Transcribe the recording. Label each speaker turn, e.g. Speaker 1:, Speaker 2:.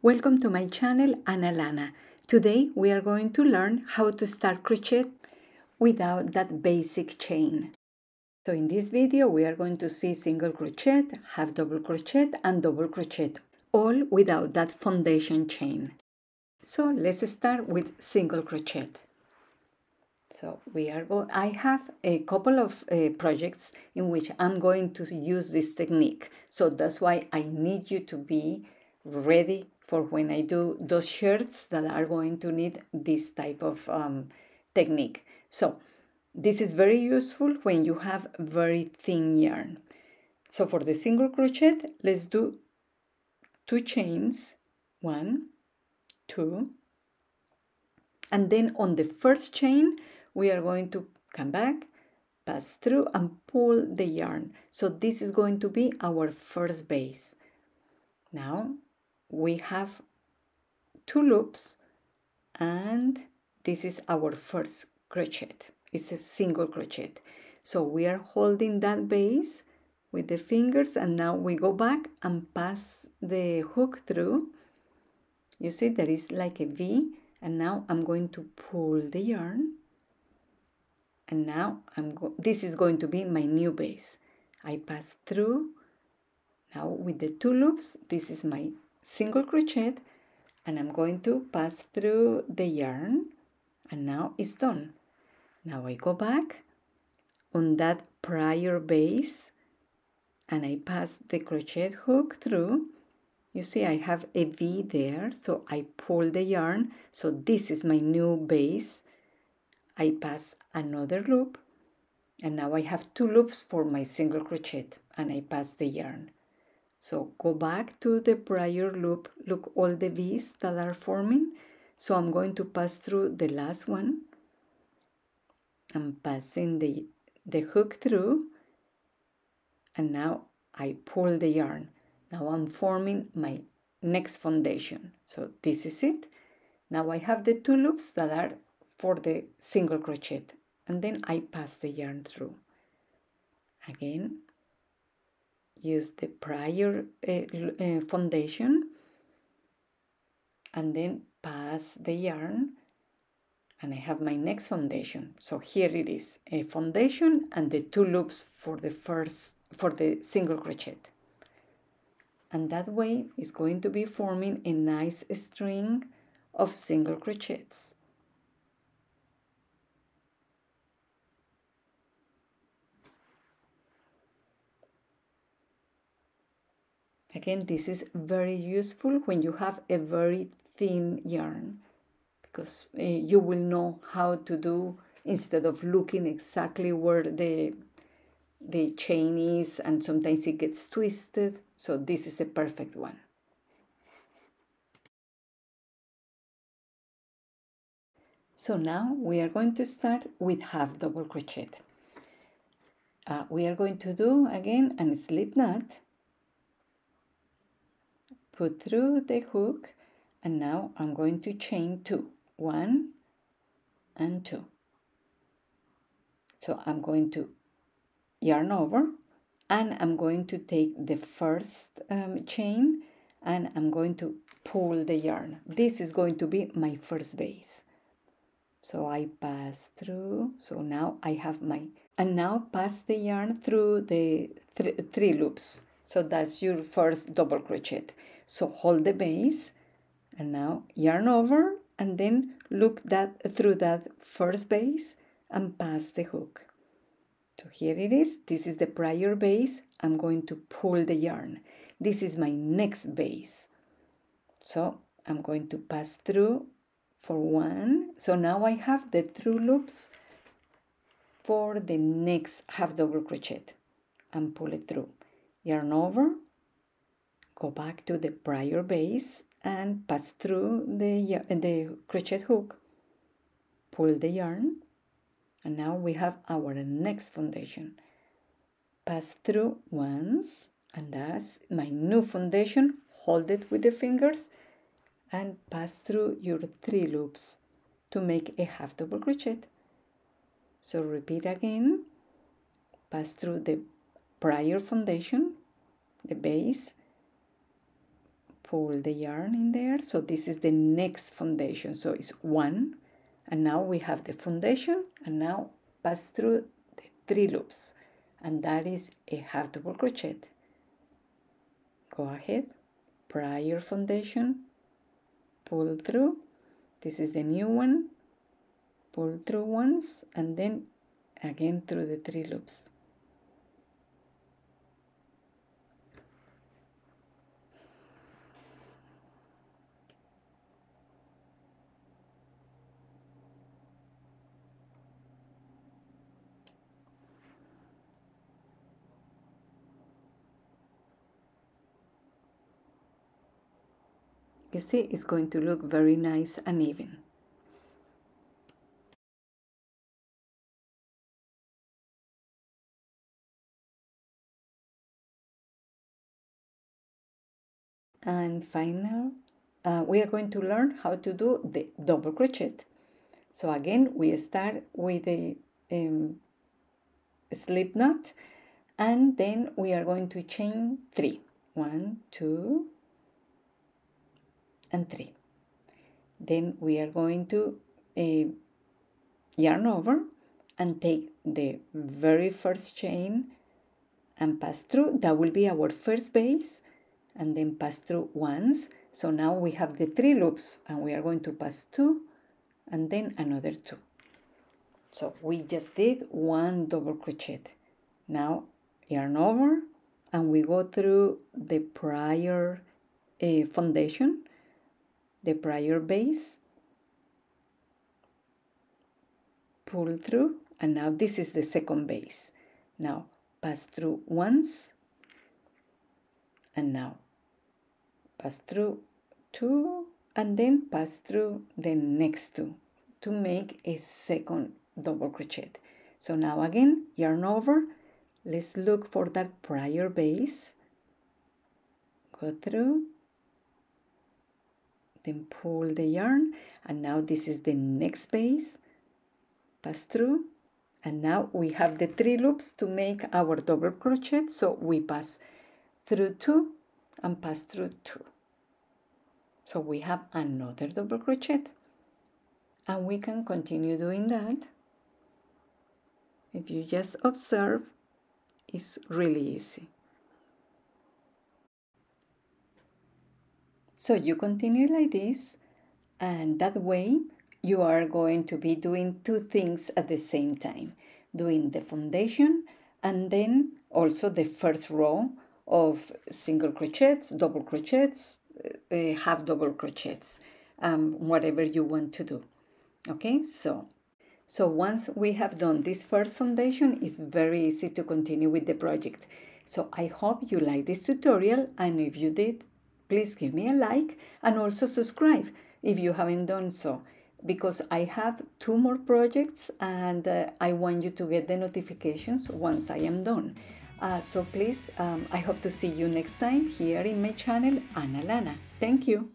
Speaker 1: Welcome to my channel, Ana Lana. Today we are going to learn how to start crochet without that basic chain. So in this video we are going to see single crochet, half double crochet and double crochet, all without that foundation chain. So let's start with single crochet. So I have a couple of projects in which I'm going to use this technique. So that's why I need you to be ready for when I do those shirts that are going to need this type of technique. So this is very useful when you have very thin yarn. So for the single crochet, let's do 2 chains, 1, 2, and then on the first chain, we are going to come back, pass through and pull the yarn. So this is going to be our first base. Now we have 2 loops and this is our first crochet. It's a single crochet. So we are holding that base with the fingers and now we go back and pass the hook through. You see there is like a V, and now I'm going to pull the yarn. And now this is going to be my new base. I pass through. Now with the 2 loops, this is my single crochet, and I'm going to pass through the yarn, and now it's done. Now I go back on that prior base and I pass the crochet hook through. You see I have a V there, so I pull the yarn. So this is my new base. I pass another loop, and now I have 2 loops for my single crochet, and I pass the yarn. So go back to the prior loop, look all the V's that are forming. So I'm going to pass through the last one. I'm passing the hook through, and now I pull the yarn. Now I'm forming my next foundation. So this is it. Now I have the 2 loops that are for the single crochet, and then I pass the yarn through. Again, use the prior foundation and then pass the yarn, and I have my next foundation. So here it is, a foundation and the 2 loops for the single crochet. And that way it's going to be forming a nice string of single crochets. Again, this is very useful when you have a very thin yarn, because you will know how to do, instead of looking exactly where the chain is, and sometimes it gets twisted. So this is a perfect one. So now we are going to start with half double crochet. We are going to do again a slip knot, put through the hook, and now I'm going to chain 2, 1 and 2. So I'm going to yarn over, and I'm going to take the first chain, and I'm going to pull the yarn. This is going to be my first base. So I pass through. So now I have and now pass the yarn through the 3 loops. So that's your first double crochet. So hold the base and now yarn over, and then look through that first base and pass the hook. So here it is. This is the prior base. I'm going to pull the yarn. This is my next base. So I'm going to pass through for 1. So now I have the 3 loops for the next half double crochet, and pull it through. Yarn over, go back to the prior base and pass through the crochet hook, pull the yarn, and now we have our next foundation. Pass through once, and that's my new foundation. Hold it with the fingers and pass through your 3 loops to make a half double crochet. So repeat again, pass through the prior foundation, the base, pull the yarn in there. So this is the next foundation. So it's 1, and now we have the foundation, and now pass through the 3 loops, and that is a half double crochet. Go ahead, prior foundation, pull through. This is the new one, pull through once, and then again through the 3 loops. You see, it's going to look very nice and even. And final, we are going to learn how to do the double crochet. So again, we start with a slip knot, and then we are going to chain 3. 1, 2, and 3. Then we are going to yarn over and take the very first chain and pass through. That will be our first base, and then pass through once. So now we have the 3 loops, and we are going to pass 2 and then another 2. So we just did 1 double crochet. Now yarn over, and we go through the prior foundation, the prior base, pull through, and now this is the second base. Now pass through once, and now pass through 2, and then pass through the next 2 to make a second double crochet. So now again, yarn over, let's look for that prior base, go through, then pull the yarn, and now this is the next base, pass through, and now we have the 3 loops to make our double crochet. So we pass through 2 and pass through 2. So we have another double crochet, and we can continue doing that. If you just observe, it's really easy. So you continue like this, and that way you are going to be doing 2 things at the same time, doing the foundation and then also the first row of single crochets, double crochets, half double crochets, whatever you want to do. Okay, so once we have done this first foundation, it's very easy to continue with the project. So I hope you like this tutorial, and if you did, please give me a like and also subscribe if you haven't done so, because I have 2 more projects, and I want you to get the notifications once I am done. So please, I hope to see you next time here in my channel, Ana Lana. Thank you.